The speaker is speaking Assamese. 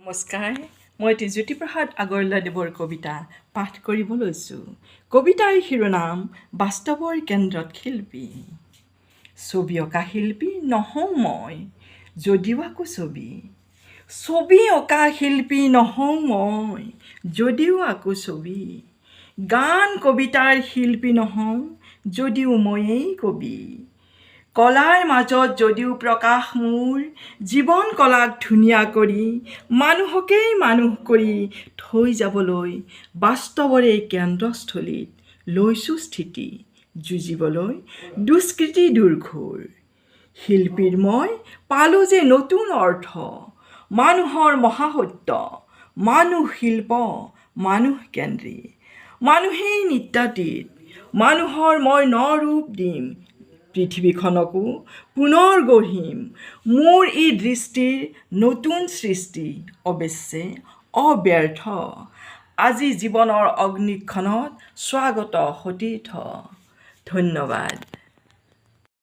নমস্কাৰ, মই জ্যোতিপ্ৰসাদ আগৰৱালাদেৱৰ কবিতা পাঠ কৰিব লৈছোঁ। কবিতাৰ শিৰোনাম বাস্তৱৰ কেন্দ্ৰত শিল্পী। ছবি অঁকা শিল্পী নহওঁ মই, যদিও আকো ছবি। ছবি অঁকা শিল্পী নহওঁ মই, যদিও আকো ছবি। গান কবিতাৰ শিল্পী নহওঁ, যদিও ময়েই কবি। কলাৰ মাজত যদিও প্ৰকাশ মোৰ, জীৱন কলাক ধুনীয়া কৰি, মানুহকেই মানুহ কৰি থৈ যাবলৈ বাস্তৱৰে কেন্দ্ৰস্থলীত লৈছোঁ স্থিতি, যুঁজিবলৈ দুষ্কৃতি দুৰ্ঘোৰ। শিল্পীৰ মই পালোঁ যে নতুন অৰ্থ, মানুহৰ মহাসত্য, মানুহ শিল্প, মানুহকেন্দ্ৰী। মানুহেই নিত্যাতীত, মানুহৰ মই ন ৰূপ দিম, পৃথিৱীখনকো পুনৰ গঢ়িম। মোৰ ই দৃষ্টিৰ নতুন সৃষ্টি, অৱশ্যে অব্যৰ্থ। আজি জীৱনৰ অগ্নিক্ষণত স্বাগত সতীৰ্থ। ধন্যবাদ।